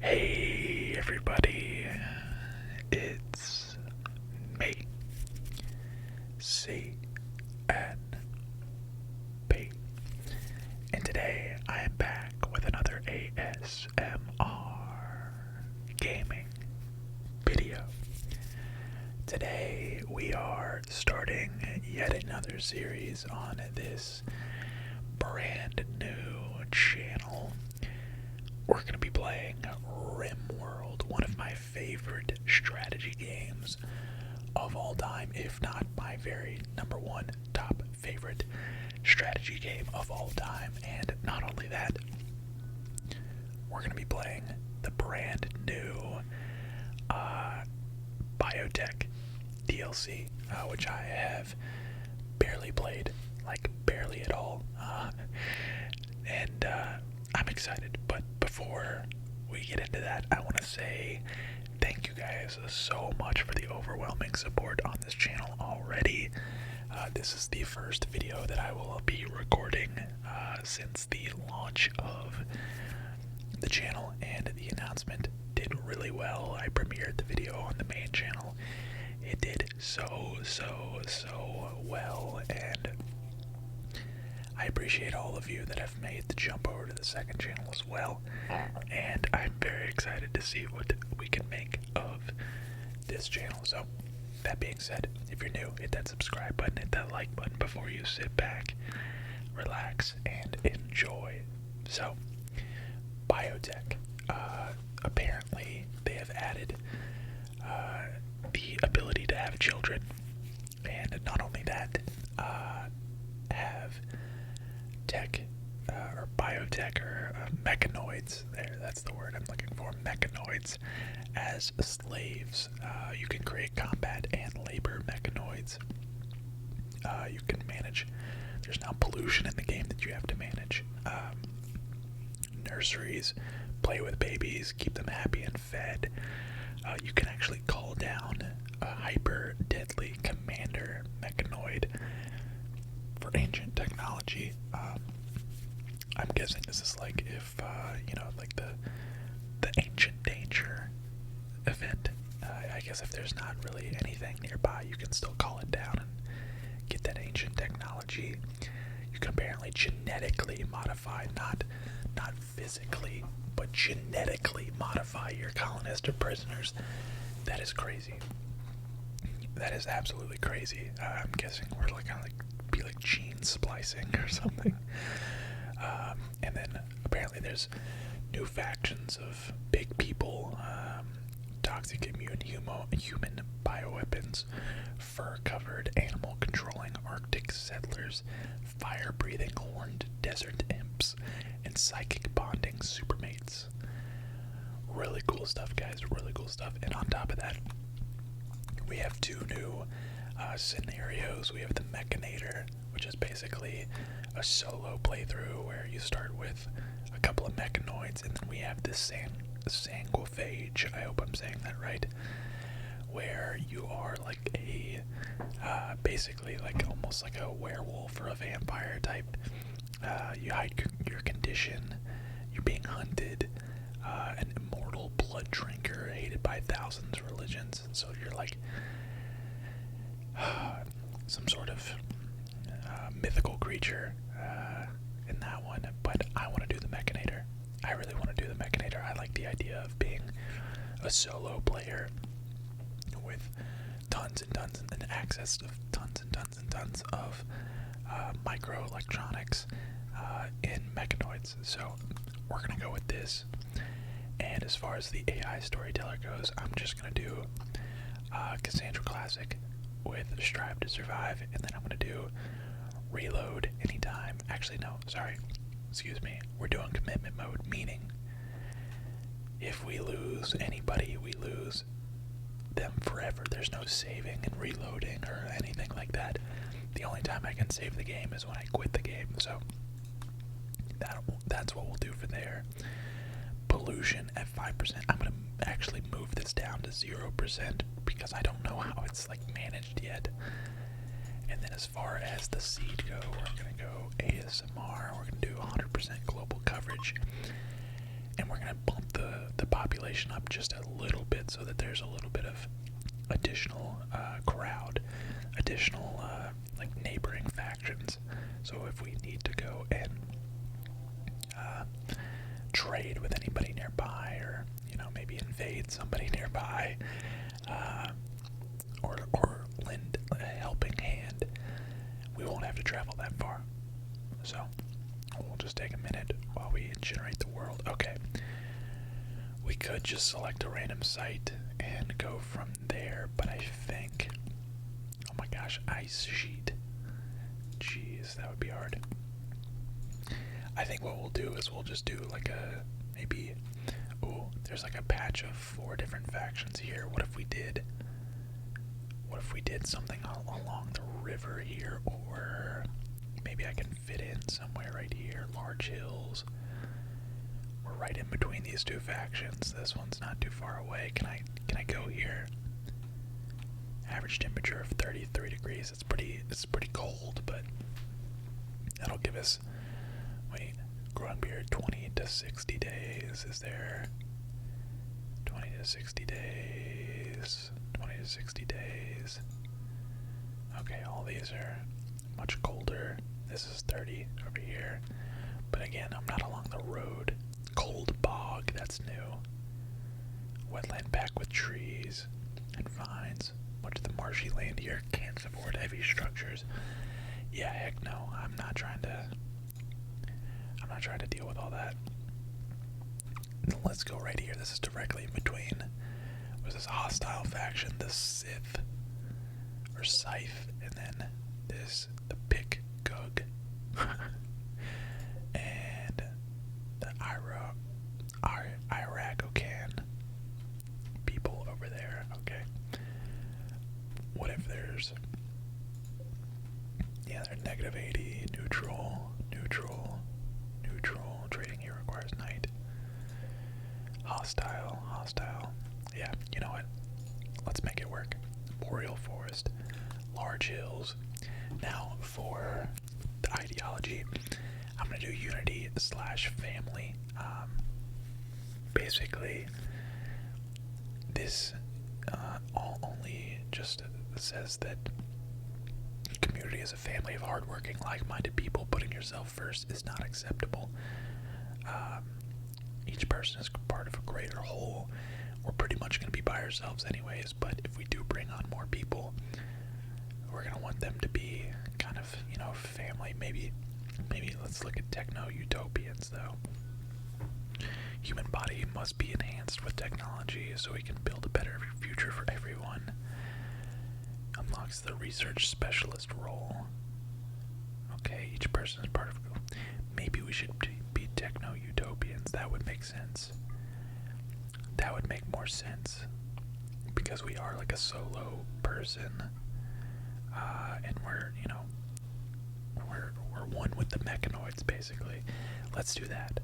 Hey everybody, it's me, CNP, and today I am back with another ASMR gaming video. Today we are starting yet another series on this brand new channel. We're going to be playing Rimworld, one of my favorite strategy games of all time, if not my very number one top favorite strategy game of all time. And not only that, we're going to be playing the brand new Biotech DLC, which I have barely played, like barely at all. And I'm excited, but before we get into that, I want to say thank you guys so much for the overwhelming support on this channel already. This is the first video that I will be recording since the launch of the channel, and the announcement did really well. I premiered the video on the main channel. It did so well, and I appreciate all of you that have made the jump over to the second channel as well, and I'm very excited to see what we can make of this channel. So, that being said, if you're new, hit that subscribe button, hit that like button before you sit back, relax, and enjoy. So, Biotech, apparently they have added the ability to have children, and not only that, have tech or biotech or mechanoids, that's the word I'm looking for, mechanoids as slaves. You can create combat and labor mechanoids. You can manage, there's now pollution in the game that you have to manage. Nurseries, play with babies, keep them happy and fed. You can actually call down a hyper deadly commander mechanoid for ancient technology. I'm guessing this is like if, like the ancient danger event. I guess if there's not really anything nearby, you can still call it down and get that ancient technology. You can apparently genetically modify, not physically, but genetically modify your colonists or prisoners. That is crazy. That is absolutely crazy. I'm guessing we're like gonna be like gene splicing or something. And then apparently there's new factions of big people, toxic immune human bioweapons, fur-covered animal-controlling Arctic settlers, fire-breathing horned desert imps, and psychic bonding supermates. Really cool stuff, guys. Really cool stuff. And on top of that, we have two new scenarios. We have the Mechanator, which is basically a solo playthrough where you start with a couple of mechanoids, and then we have this sanguiphage, I hope I'm saying that right, where you are like a basically like almost like a werewolf or a vampire type. You hide your condition, you're being hunted, an immortal blood drinker hated by thousands of religions, so you're like some sort of mythical creature in that one. But I want to do the Mechanator. I really want to do the Mechanator. I like the idea of being a solo player with tons and tons and access to tons and tons and tons of microelectronics in mechanoids. So we're gonna go with this. And as far as the AI storyteller goes, I'm just gonna do Cassandra Classic with Strive to Survive, and then I'm gonna do Reload anytime. Actually, no, sorry. Excuse me. We're doing commitment mode, meaning if we lose anybody, we lose them forever. There's no saving and reloading or anything like that. The only time I can save the game is when I quit the game, so that's what we'll do for there. Pollution at 5%. I'm gonna actually move this down to 0% because I don't know how it's like managed yet. And then as far as the seed go, we're gonna go ASMR. We're gonna do 100% global coverage. and we're gonna bump the population up just a little bit so that there's a little bit of additional crowd, additional like neighboring factions. So if we need to go and trade with anybody nearby, or maybe invade somebody nearby, or lend a helping hand, we won't have to travel that far. So we'll just take a minute while we generate the world. Okay, we could just select a random site and go from there, but I think, oh my gosh, ice sheet, jeez, that would be hard. I think what we'll do is we'll just do like a, maybe, oh, there's like a patch of 4 different factions here. What if we did something along the river here, or maybe I can fit in somewhere right here, large hills. We're right in between these 2 factions. This one's not too far away. Can I go here? Average temperature of 33 degrees. It's pretty cold, but that'll give us, wait, growing period 20 to 60 days. Is there 20 to 60 days? 20 to 60 days. Okay, all these are much colder. This is 30 over here. But again, I'm not along the road. Cold bog, that's new. Wetland packed with trees and vines. Much of the marshy land here can't support heavy structures. Yeah, heck no. I'm not trying to deal with all that. Let's go right here. This is directly in between. Was this hostile faction, the Sith or Scythe, and then the Pick Gug. And the Iragocan people over there. Okay. What if there's, yeah, they're negative 80, neutral. Trading here requires night. Hostile. Yeah, you know what? Let's make it work. Boreal forest, large hills. Now for the ideology, I'm gonna do unity / family. Basically, this only just says that community is a family of hardworking, like-minded people. Putting yourself first is not acceptable. Each person is part of a greater whole. We're pretty much going to be by ourselves anyways, but if we do bring on more people, we're going to want them to be kind of, family. Maybe let's look at techno-utopians, though. Human body must be enhanced with technology so we can build a better future for everyone. Unlocks the research specialist role. Okay, each person is part of... Maybe we should be techno-utopians. That would make sense. That would make more sense. Because we are like a solo person. And we're, we're one with the mechanoids, basically. Let's do that.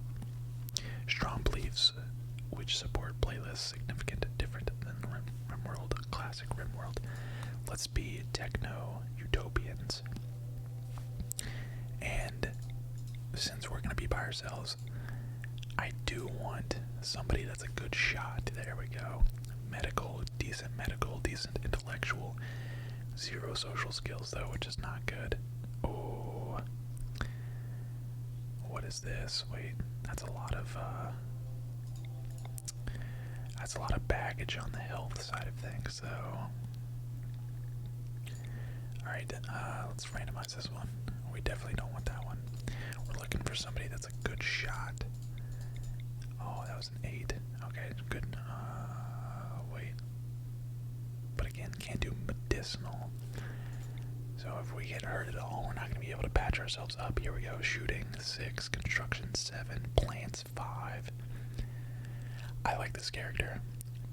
Strong beliefs, which support playlists significant and different than Rimworld, classic Rimworld. Let's be techno-utopians. And since we're going to be by ourselves, I do want somebody that's a good shot. There we go. Medical, decent intellectual. 0 social skills, though, which is not good. Oh. What is this? Wait, that's a lot of baggage on the health side of things, so... Alright, let's randomize this one. We definitely don't want that one. We're looking for somebody that's a good shot. Oh, that was an 8. Okay, good. Wait. But again, can't do medicinal. So if we get hurt at all, we're not going to be able to patch ourselves up. Here we go. Shooting 6, construction 7, plants 5. I like this character.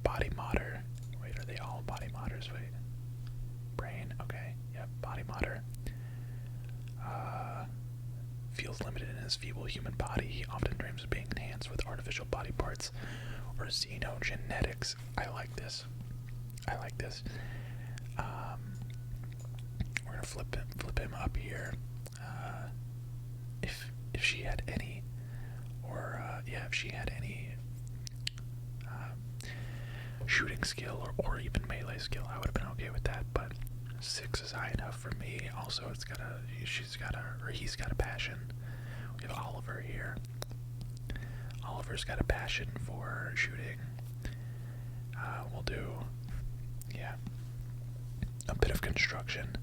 Body modder. Wait, are they all body modders? Wait. Brain. Okay. Yep. Body modder. Feels limited in his feeble human body. He often dreams of being enhanced with artificial body parts or xenogenetics. I like this. We're gonna flip him up here. If she had any, or if she had any shooting skill or even melee skill, I would have been okay with that, but 6 is high enough for me. Also, he's got a passion. We have Oliver here. Oliver's got a passion for shooting. We'll do, yeah, a bit of construction,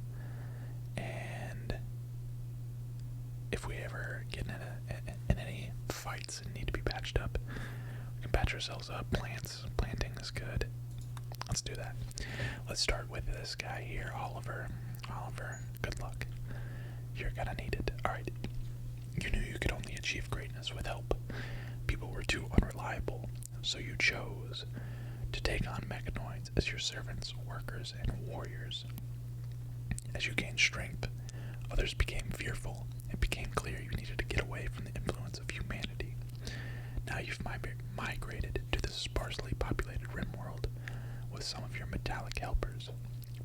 and if we ever get in any fights and need to be patched up, we can patch ourselves up. Planting is good. Let's do that. Let's start with this guy here, Oliver. Oliver, good luck. You're gonna need it. Alright. You knew you could only achieve greatness with help. People were too unreliable, so you chose to take on mechanoids as your servants, workers, and warriors. As you gained strength, others became fearful. It became clear you needed to get away from the influence of humanity. Now you've migrated to the sparsely populated Rimworld with some of your metallic helpers.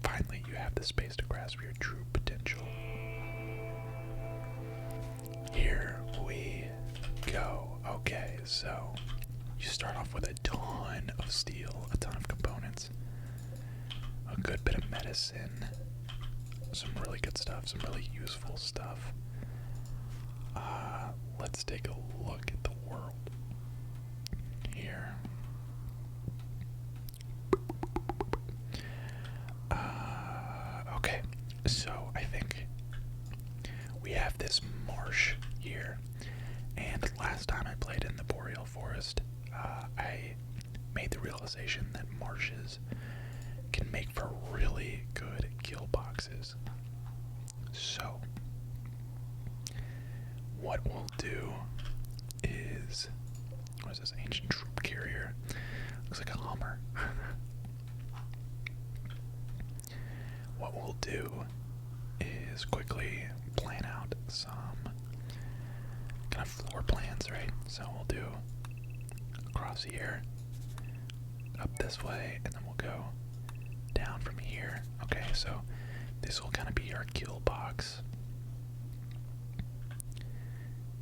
Finally, you have the space to grasp your true potential. Here we go. Okay, so you start off with a ton of steel, a ton of components, a good bit of medicine, some really good stuff, some really useful stuff. Let's take a look at the world here. Okay, so I think we have this marsh here, and last time I played in the Boreal Forest, I made the realization that marshes can make for really good kill boxes. So what we'll do is, what is this, ancient troop carrier? Looks like a Hummer. What we'll do is quickly plan out some kind of floor plans, right? So we'll do across here, up this way, and then we'll go down from here. Okay, so this will kind of be our kill box.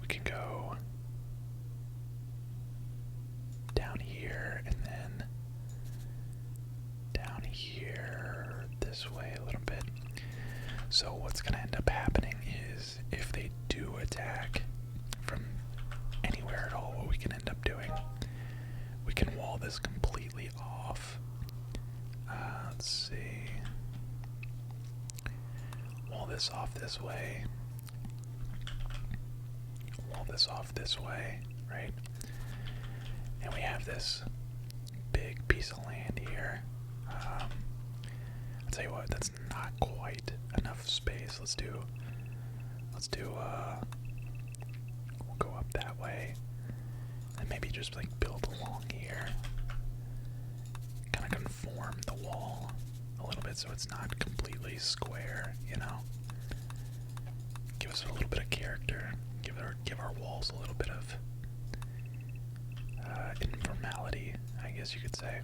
We can go down here and then down here this way a little bit. So what's going to end up happening is if they do attack from anywhere at all, what we can end up doing, we can wall this completely off. Let's see. Wall this off this way. Wall this off this way, right? And we have this big piece of land here. I'll tell you what, that's not quite enough space. We'll go up that way, and maybe just like build along here. Kind of conform the wall a little bit so it's not completely square, you know? Give us a little bit of character. Give our walls a little bit of informality, I guess you could say.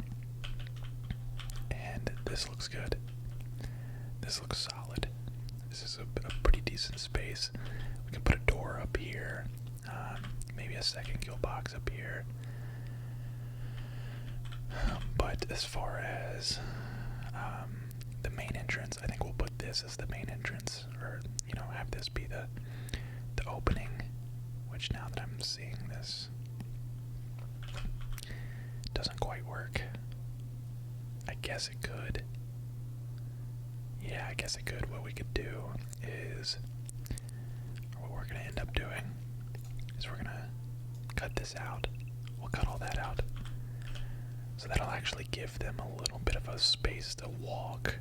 And this looks good. This looks solid. This is a pretty decent space. We can put a door up here, maybe a second kill box up here. But as far as the main entrance, I think we'll put this as the main entrance, or have this be the opening. Which, now that I'm seeing this, doesn't quite work. I guess it could. Yeah, I guess it could. What we could do is, or what we're going to end up doing, is we're going to cut this out. We'll cut all that out. So that'll actually give them a little bit of a space to walk.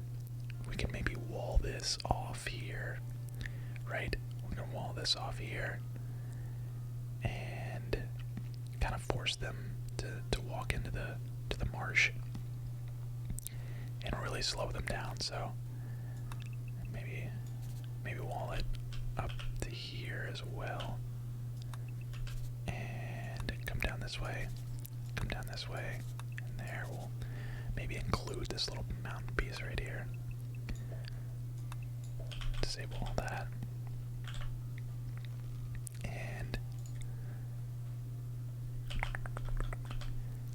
We can maybe wall this off here, right? We're going to wall this off here and kind of force them to walk into the marsh and really slow them down. So maybe wall it up to here as well, and come down this way, and there we'll maybe include this little mountain piece right here. Disable all that, and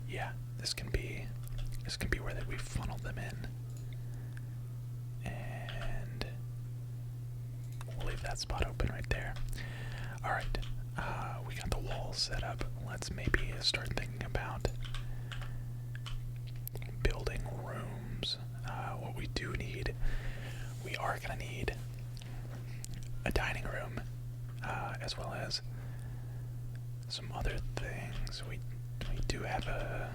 yeah, this can be this can be where we funnel them in. And we'll leave that spot open right there. Alright, we got the walls set up. Let's maybe start thinking about building rooms. What we do need, we are going to need a dining room, as well as some other things. We do have a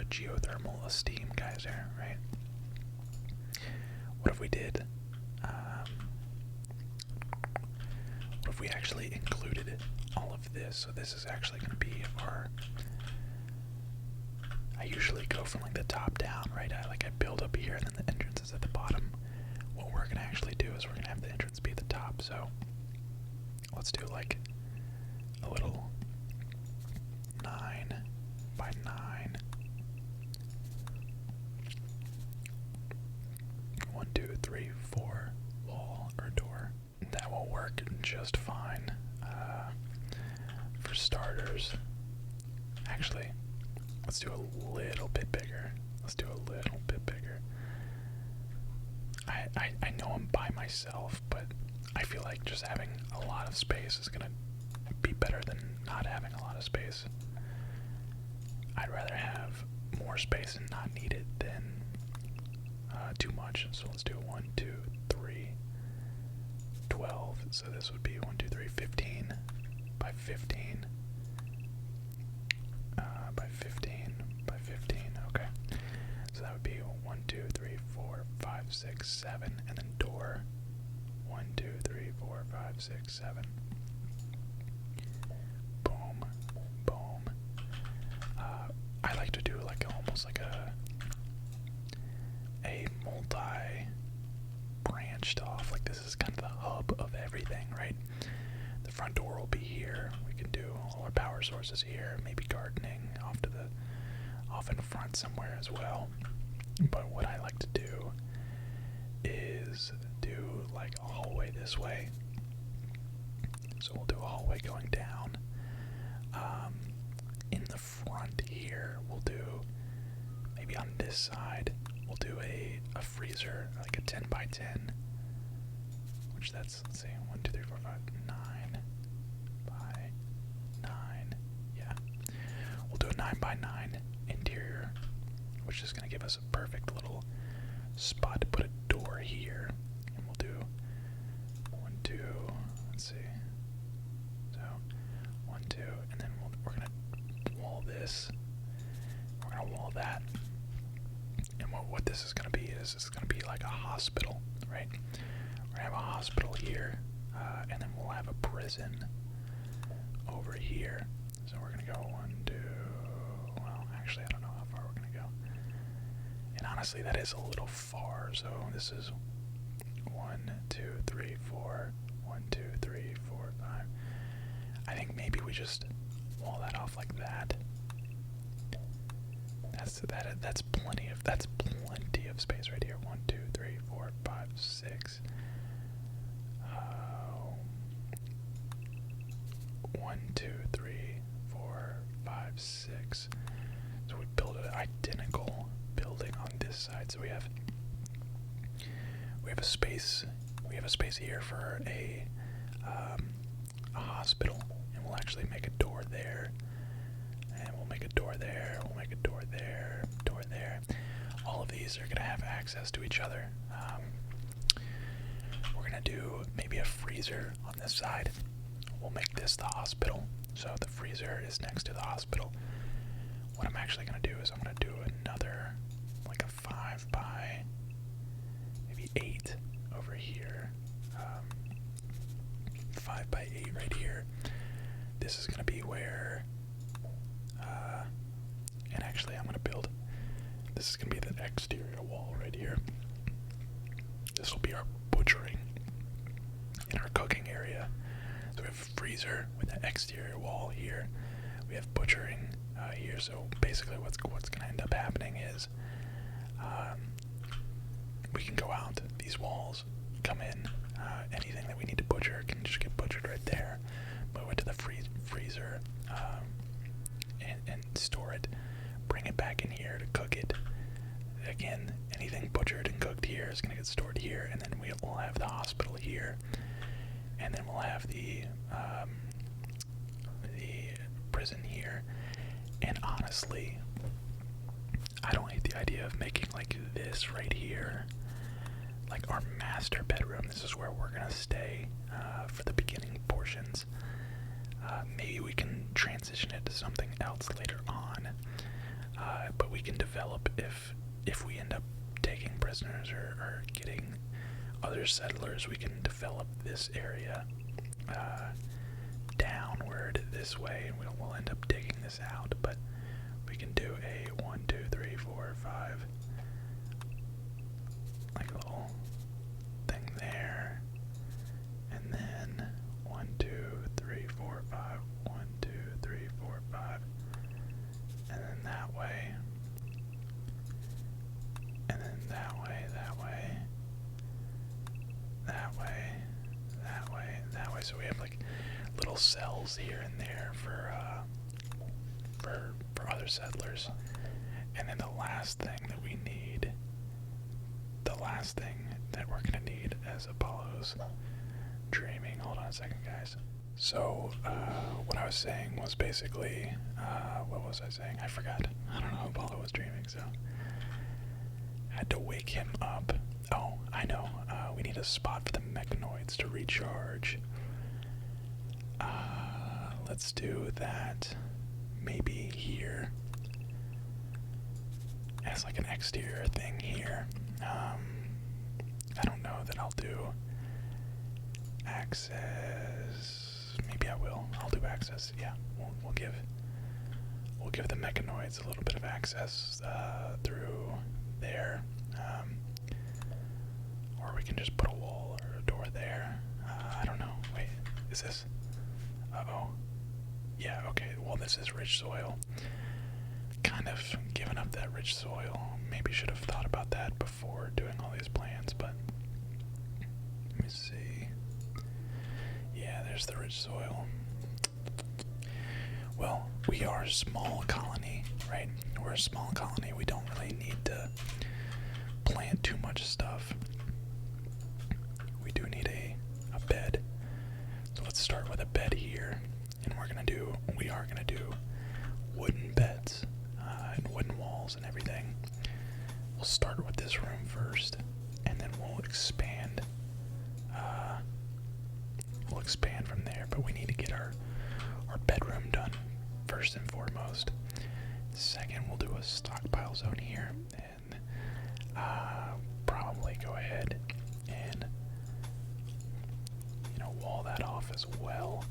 geothermal, a steam geyser, right? What if we did, what if we actually included all of this? So this is actually going to be our, I usually go from like the top down, right? I build up here and then the entrance is at the bottom. What we're going to actually do is we're going to have the entrance be at the top. So let's do like a little 9 by 9. 1, 2, 3, 4 wall or door. That will work just fine. For starters, actually, let's do a little bit bigger. Let's do a little bit bigger. I know I'm by myself, but I feel like just having a lot of space is gonna be better than not having a lot of space. I'd rather have more space and not need it than too much. So let's do 1, 2, 3, 12. So this would be 1, 2, 3, 15 by 15 by 15 by 15. Okay. So that would be 1, 2, 3, 4, 5, 6, 7, and then door. 1, 2, 3, 4, 5, 6, 7. Boom, boom. I like to do like almost like a multi-branched off. Like this is kind of the hub of everything, right? The front door will be here. We can do all our power sources here. Maybe gardening off in front somewhere as well. But what I like to do is do like a hallway this way. So we'll do a hallway going down. In the front here, we'll do, maybe on this side, we'll do a freezer, like a 10 by 10. Which that's, let's see, 1, 2, 3, 4, 5, 9 by 9. Yeah. We'll do a 9 by 9 interior, which is going to give us a perfect little spot to put a door here. And we'll do 1, 2, let's see. So 1, 2, and then we're going to wall this. We're going to wall that. And what this is going to be is this is going to be like a hospital, right? We're going to have a hospital here, and then we'll have a prison over here. So we're going to go 1, 2, well, actually, I don't know how far we're going to go. And honestly, that is a little far, so this is 1, 2, 3, 4, 1, 2, 3, 4, 5. I think maybe we just wall that off like that. That's plenty of space right here. 1, 2, 3, 4, 5, 6. 1, 2, 3, 4, 5, 6. So we build an identical building on this side. So we have a space. We have a space here for a hospital, and we'll actually make a door there. And we'll make a door there. We'll make a door there. Door there. All of these are going to have access to each other. We're going to do maybe a freezer on this side. We'll make this the hospital. So the freezer is next to the hospital. What I'm actually going to do is I'm going to do another, like a 5 by maybe 8 over here. 5 by 8 right here. This is going to be where, and actually I'm going to build, this is going to be the exterior wall right here. This will be our butchering and our cooking area. So we have a freezer with an exterior wall here. We have butchering here. So basically what's going to end up happening is we can go out these walls, come in, anything that we need to butcher can just get butchered right there. Move it to the freezer and store it, bring it back in here to cook it, again, anything butchered and cooked here is going to get stored here, and then we'll have the hospital here, and then we'll have the prison here. And honestly, I don't hate the idea of making like this right here, like our master bedroom. This is where we're gonna stay for the beginning portions. Maybe we can transition it to something else later on, but we can develop if we end up taking prisoners or getting other settlers. We can develop this area downward this way, and we'll end up digging this out. But we can do a 1, 2, 3, 4, 5, like a little thing there, and then 1, 2, 3, 4, 5, 1, 2, 3, 4, 5, and then that way, and then that way, that way, that way, that way, that way. So we have like little cells here and there for other settlers. And then the last thing that we need, the last thing that we're gonna need as Apollo's dreaming. Hold on a second, guys. So what I was saying was basically, what was I saying? I forgot. I don't know how Apollo was dreaming, so I had to wake him up. Oh, I know. We need a spot for the mechanoids to recharge. Let's do that maybe here as like an exterior thing here. I don't know that I'll do access. Maybe I will. I'll do access. Yeah, we'll give the mechanoids a little bit of access through there, or we can just put a wall or a door there. I don't know. Wait, is this? Uh-oh. Yeah, okay, well this is rich soil. Kind of giving up that rich soil. Maybe should have thought about that before doing all these plans, but let me see. Yeah, there's the rich soil. Well, we are a small colony, right? We're a small colony. We don't really need to plant too much stuff. We do need a bed. So let's start with a bed here. And we are gonna do wooden beds and wooden walls and everything. We'll start with this room first, and then we'll expand. We'll expand from there, but we need to get our bedroom done first and foremost. Second, we'll do a stockpile zone here, and probably go ahead and wall that off as well.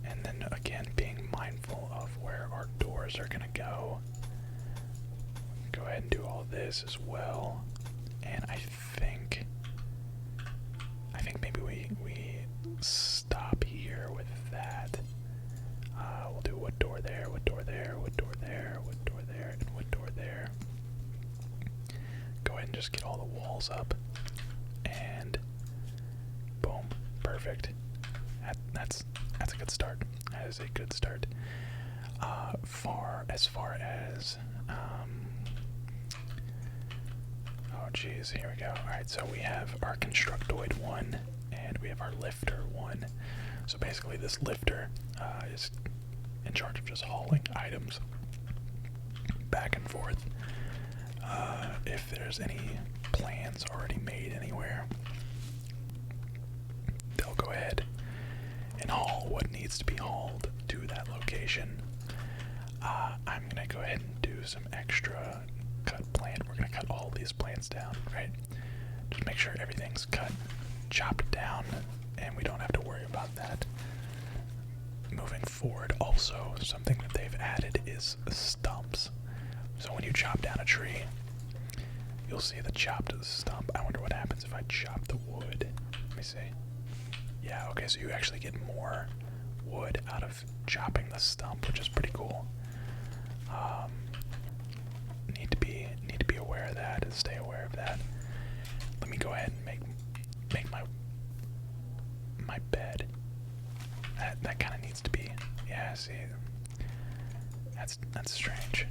And then again, being mindful of where our doors are gonna go. Go ahead and do all this as well. And I think maybe we stop here with that. We'll do wood door there, wood door there, wood door there, wood door there, and wood door there. Go ahead and just get all the walls up. And boom, perfect. That's a good start. That is a good start. As far as oh geez, here we go. Alright, so we have our constructoid 1 and we have our lifter 1. So basically this lifter is in charge of just hauling items back and forth. If there's any plans already made anywhere, they'll go ahead and haul what needs to be hauled to that location. I'm gonna go ahead and do some extra cut plant. We're gonna cut all these plants down, right? Just make sure everything's cut, chopped down, and we don't have to worry about that moving forward. Also, something that they've added is stumps. So when you chop down a tree, you'll see the chopped stump. I wonder what happens if I chop the wood. Let me see. Yeah, okay, so you actually get more wood out of chopping the stump, which is pretty cool. Need to be aware of that and stay aware of that. Let me go ahead and make my bed. That kind of needs to be. Yeah, see, that's strange.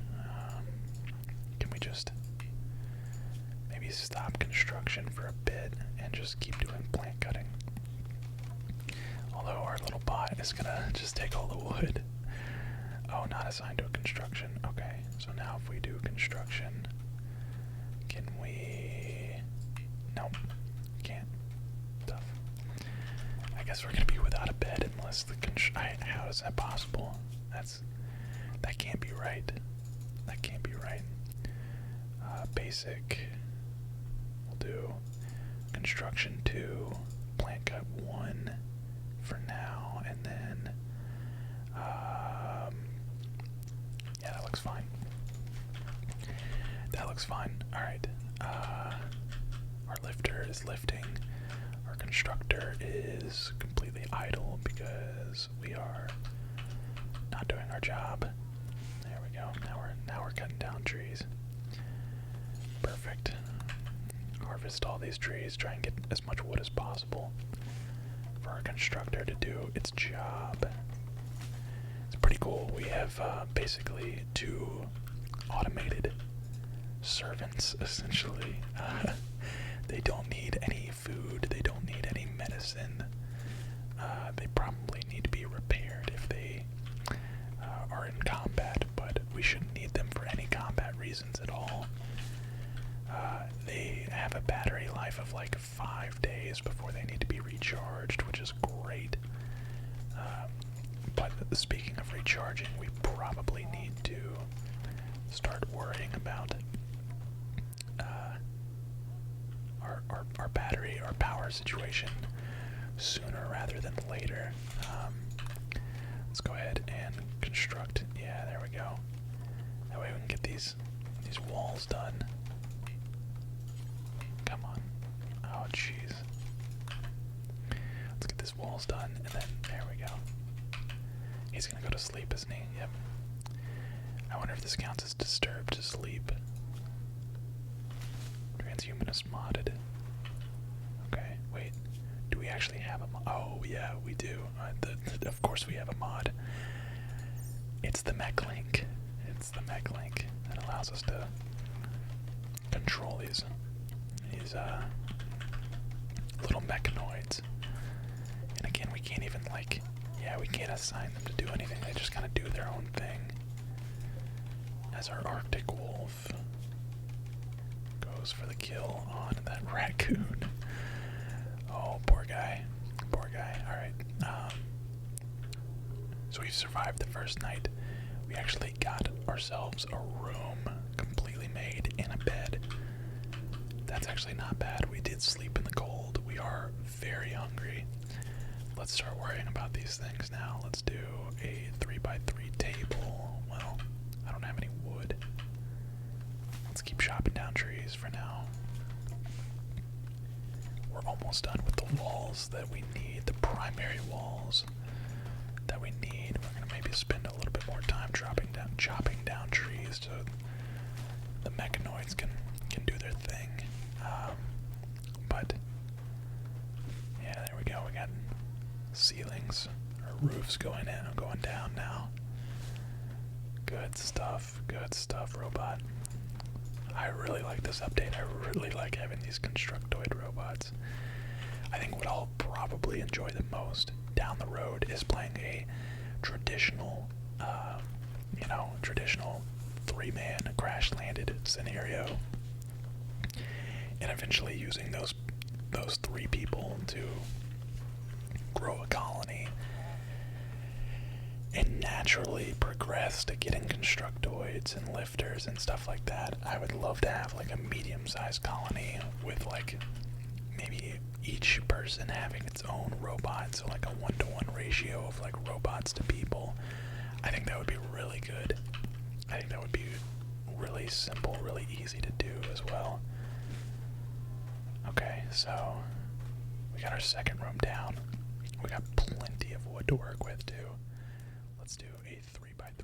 just maybe stop construction for a bit and just keep doing plant cutting. Although our little bot is gonna just take all the wood. Oh, not assigned to a construction. Okay, so now if we do construction, can we? Nope, can't. Tough. I guess we're gonna be without a bed unless the how is that possible? That can't be right. That can't be right. Basic. We'll do construction 2, plant cut 1 for now, and then yeah, that looks fine. That looks fine. All right. Our lifter is lifting. Our constructor is completely idle because we are not doing our job. There we go. Now we're cutting down trees. Perfect. Harvest all these trees. Try and get as much wood as possible for our constructor to do its job. It's pretty cool. We have basically 2 automated servants, essentially. They don't need any food. They don't need any medicine. They probably need to be repaired if they are in combat, but we shouldn't need them for any combat reasons at all. They have a battery life of like 5 days before they need to be recharged, which is great. But speaking of recharging, we probably need to start worrying about our battery, our power situation sooner rather than later. Let's go ahead and construct. Yeah, there we go. That way we can get these walls done. Come on. Oh, jeez. Let's get these walls done, and then there we go. He's gonna go to sleep, isn't he? Yep. I wonder if this counts as disturbed to sleep. Transhumanist modded. Okay, wait. Do we actually have a mod? Oh, yeah, we do. Of course we have a mod. It's the mech link. It's the mech link that allows us to control these little mechanoids. And again, we can't even we can't assign them to do anything. They just kind of do their own thing. As our Arctic wolf goes for the kill on that raccoon. Oh, poor guy. Poor guy. Alright. So we've survived the first night. We actually got ourselves a room completely made and a bed. That's actually not bad. We did sleep in the cold. We are very hungry. Let's start worrying about these things now. Let's do a 3x3 table. Well, I don't have any wood. Let's keep chopping down trees for now. We're almost done with the walls that we need, the primary walls that we need. We're gonna maybe spend a little bit more time chopping down trees so the mechanoids can do their thing. But yeah, there we go. We got ceilings or roofs going in and going down now. Good stuff, robot. I really like this update. I really like having these constructoid robots. I think what I'll probably enjoy the most down the road is playing a traditional, traditional 3-man crash-landed scenario, and eventually using those 3 people to grow a colony and naturally progress to getting constructoids and lifters and stuff like that. I would love to have like a medium-sized colony with like maybe each person having its own robot, so like a 1-to-1 ratio of like robots to people. I think that would be really good. I think that would be really simple, really easy to do as well. Okay, so we got our second room down. We got plenty of wood to work with too. Let's do a 3x3